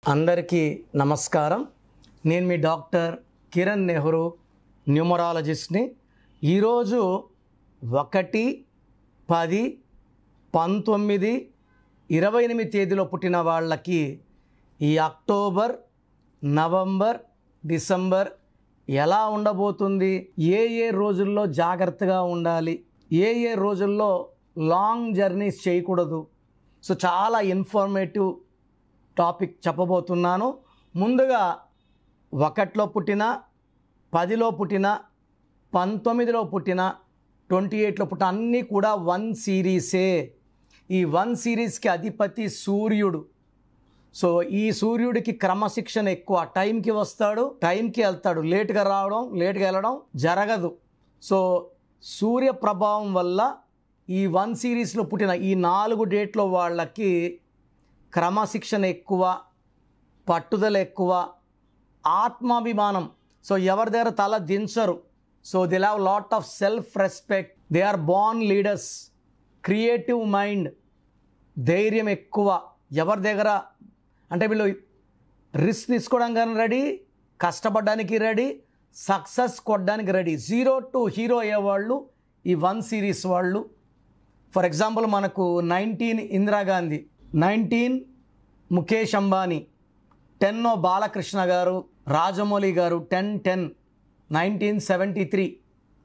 అందరికీ నమస్కారం. నేను మీ డాక్టర్ కిరణ్ నెహ్రూ, న్యూమరాలజిస్ట్ని. ఈరోజు 1-10-19-28 తేదీలో పుట్టిన వాళ్ళకి ఈ అక్టోబర్, నవంబర్, డిసెంబర్ ఎలా ఉండబోతుంది, ఏ రోజుల్లో జాగ్రత్తగా ఉండాలి, ఏ రోజుల్లో లాంగ్ జర్నీస్ చేయకూడదు. సో చాలా ఇన్ఫర్మేటివ్ టాపిక్ చెప్పబోతున్నాను. ముందుగా 1లో పుట్టిన, 10లో పుట్టిన, 19లో పుట్టిన, 28లో పుట్టిన అన్నీ కూడా 1 సిరీసే. ఈ 1 సిరీస్కి అధిపతి సూర్యుడు. సో ఈ సూర్యుడికి క్రమశిక్షణ ఎక్కువ. టైంకి వస్తాడు, టైంకి వెళ్తాడు. లేట్గా రావడం, లేట్గా వెళ్ళడం జరగదు. సో సూర్య ప్రభావం వల్ల ఈ 1 సిరీస్లో పుట్టిన ఈ 4 డేట్లో వాళ్ళకి క్రమశిక్షణ ఎక్కువ, పట్టుదల ఎక్కువ, ఆత్మాభిమానం. సో ఎవరి దగ్గర తల దించరు. So they have lot of self respect. They are born leaders. Creative mind, ధైర్యం ఎక్కువ. ఎవరి దగ్గర అంటే వీళ్ళు రిస్క్ తీసుకోవడానికి రెడీ, కష్టపడడానికి రెడీ, సక్సెస్ కొట్టడానికి రెడీ. 0 to హీరో అయ్యేవాళ్ళు ఈ 1 సిరీస్ వాళ్ళు. ఫర్ ఎగ్జాంపుల్ మనకు 19 ఇందిరాగాంధీ, 19 ముఖేష్ అంబానీ, 10 బాలకృష్ణ గారు, రాజమౌళి గారు, 10 1973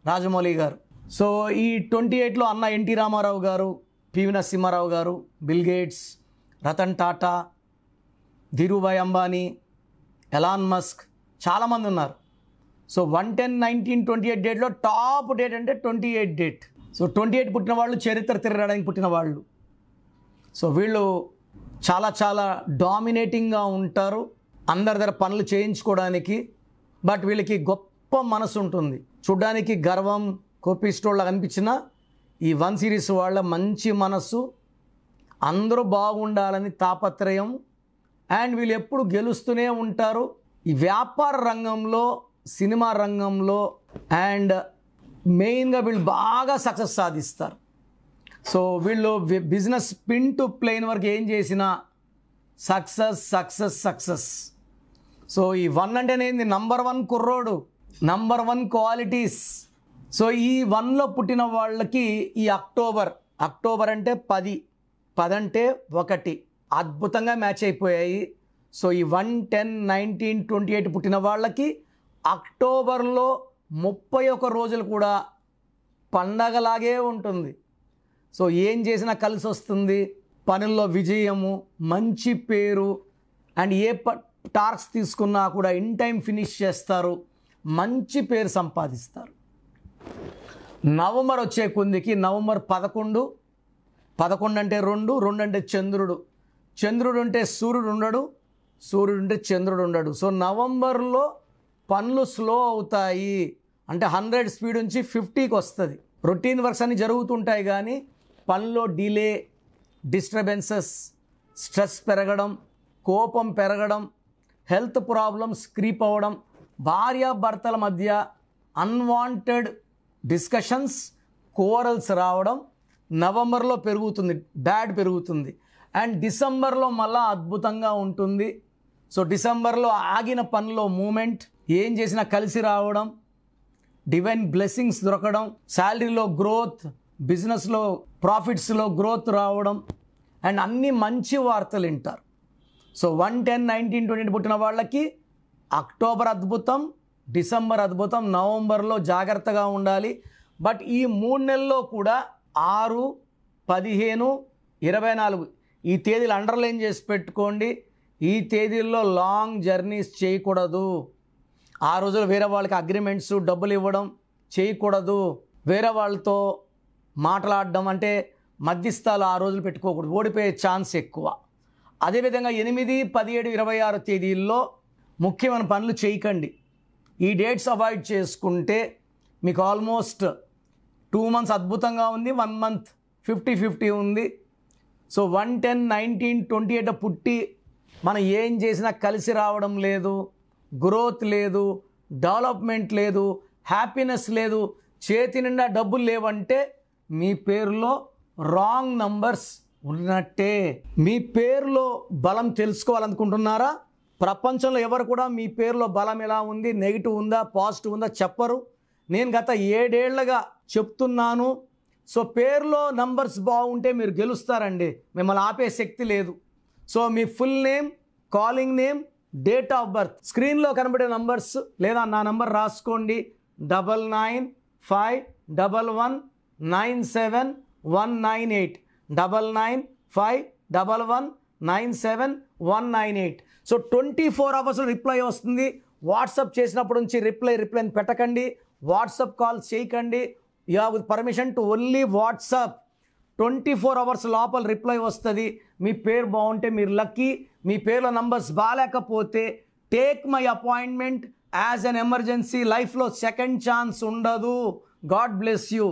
రాజమౌళి గారు. సో ఈ 28లో అన్న ఎన్టీ రామారావు గారు, పివి నరసింహారావు గారు, bill gates, Ratan Tata, Dhirubhai Ambani, Elon Musk, చాలామంది ఉన్నారు. సో 1-10-19-28 డేట్లో టాప్ డేట్ అంటే 28 డేట్. సో 28 పుట్టిన వాళ్ళు చరిత్ర తిరగడానికి పుట్టిన వాళ్ళు. సో వీళ్ళు చాలా చాలా డామినేటింగ్గా ఉంటారు, అందరి దగ్గర పనులు చేయించుకోవడానికి. బట్ వీళ్ళకి గొప్ప మనసు ఉంటుంది. చూడ్డానికి గర్వం, కోపిస్టోళ్ళ అనిపించిన ఈ 1 సిరీస్ వాళ్ళ మంచి మనసు, అందరూ బాగుండాలని తాపత్రయం. అండ్ వీళ్ళు ఎప్పుడు గెలుస్తూనే ఉంటారు. ఈ వ్యాపార రంగంలో, సినిమా రంగంలో అండ్ మెయిన్గా వీళ్ళు బాగా సక్సెస్ సాధిస్తారు. సో వీళ్ళు బిజినెస్ పిన్ టు ప్లేన్ వరకు ఏం చేసినా సక్సెస్ సక్సెస్ సక్సెస్. సో ఈ 1 అంటేనేది నంబర్ 1 కుర్రోడు, నంబర్ 1 క్వాలిటీస్. సో ఈ 1లో పుట్టిన వాళ్ళకి ఈ అక్టోబర్ అంటే 10 అంటే 1 అద్భుతంగా మ్యాచ్ అయిపోయాయి. సో ఈ 1-10-19-28 పుట్టిన వాళ్ళకి అక్టోబర్లో 31 రోజులు కూడా పండగలాగే ఉంటుంది. సో ఏం చేసినా కలిసి వస్తుంది. పనుల్లో విజయము, మంచి పేరు అండ్ ఏ టార్క్స్ తీసుకున్నా కూడా ఇన్ టైం ఫినిష్ చేస్తారు, మంచి పేరు సంపాదిస్తారు. నవంబర్ వచ్చే కొందికి నవంబర్ 11 అంటే 2 అంటే చంద్రుడు అంటే సూర్యుడు ఉండడు, సూర్యుడు అంటే చంద్రుడు ఉండడు. సో నవంబర్లో పనులు స్లో అవుతాయి. అంటే 100 స్పీడ్ నుంచి 50కి వస్తుంది. రొటీన్ వర్క్స్ అన్నీ జరుగుతుంటాయి కానీ పనిలో డిలే, డిస్టర్బెన్సెస్, స్ట్రెస్ పెరగడం, కోపం పెరగడం, హెల్త్ ప్రాబ్లమ్స్ క్రీప్ అవ్వడం, భార్యాభర్తల మధ్య అన్వాంటెడ్ డిస్కషన్స్, కోరల్స్ రావడం నవంబర్లో పెరుగుతుంది, పెరుగుతుంది. అండ్ డిసెంబర్లో మళ్ళా అద్భుతంగా ఉంటుంది. సో డిసెంబర్లో ఆగిన పనిలో మూమెంట్, ఏం చేసినా కలిసి రావడం, డివైన్ బ్లెస్సింగ్స్ దొరకడం, శాలరీలో గ్రోత్, బిజినెస్లో ప్రాఫిట్స్లో గ్రోత్ రావడం అండ్ అన్ని మంచి వార్తలు వింటారు. సో 1-10-19-28 పుట్టిన వాళ్ళకి అక్టోబర్ అద్భుతం, డిసెంబర్ అద్భుతం, నవంబర్లో జాగ్రత్తగా ఉండాలి. బట్ ఈ 3 నెలల్లో కూడా 6, 15, 24 ఈ తేదీలు అండర్లైన్ చేసి పెట్టుకోండి. ఈ తేదీల్లో లాంగ్ జర్నీస్ చేయకూడదు. ఆ రోజులు వేరే వాళ్ళకి అగ్రిమెంట్స్, డబ్బులు ఇవ్వడం చేయకూడదు. వేరే వాళ్ళతో మాట్లాడడం అంటే మధ్యస్థాలు ఆ రోజులు పెట్టుకోకూడదు, ఓడిపోయే ఛాన్స్ ఎక్కువ. అదేవిధంగా 8, 17, 26 తేదీల్లో ముఖ్యమైన పనులు చేయకండి. ఈ డేట్స్ అవాయిడ్ చేసుకుంటే మీకు ఆల్మోస్ట్ 2 మంత్స్ అద్భుతంగా ఉంది, 1 మంత్ 50-50 ఉంది. సో 1-10-19-28 పుట్టి మనం ఏం చేసినా కలిసి రావడం లేదు, గ్రోత్ లేదు, డెవలప్మెంట్ లేదు, హ్యాపీనెస్ లేదు, చేతి నిండా డబ్బులు లేవంటే మీ పేరులో రాంగ్ నంబర్స్ ఉన్నట్టే. మీ పేరులో బలం తెలుసుకోవాలనుకుంటున్నారా? ప్రపంచంలో ఎవరు కూడా మీ పేరులో బలం ఎలా ఉంది, నెగిటివ్ ఉందా, పాజిటివ్ ఉందా చెప్పరు. నేను గత 7 ఏళ్లుగా చెప్తున్నాను. సో పేరులో నంబర్స్ బాగుంటే మీరు గెలుస్తారండి, మిమ్మల్ని ఆపే శక్తి లేదు. So me full name, calling name, date of birth, స్క్రీన్లో కనబడే నంబర్స్ లేదా నా నంబర్ రాసుకోండి. 9951197198 9951197198. సో 24 అవర్స్లో రిప్లై వస్తుంది. వాట్సాప్ చేసినప్పటి నుంచి రిప్లైని పెట్టకండి, వాట్సాప్ కాల్స్ చేయకండి. You have permission to only WhatsApp. 24 hours లోపల రిప్లై వస్తుంది. మీ పేరు బాగుంటే మీరు లక్కీ. మీ పేరులో నంబర్స్ బాగాలేకపోతే take my appointment as an emergency. లైఫ్లో సెకండ్ ఛాన్స్ ఉండదు. God bless you.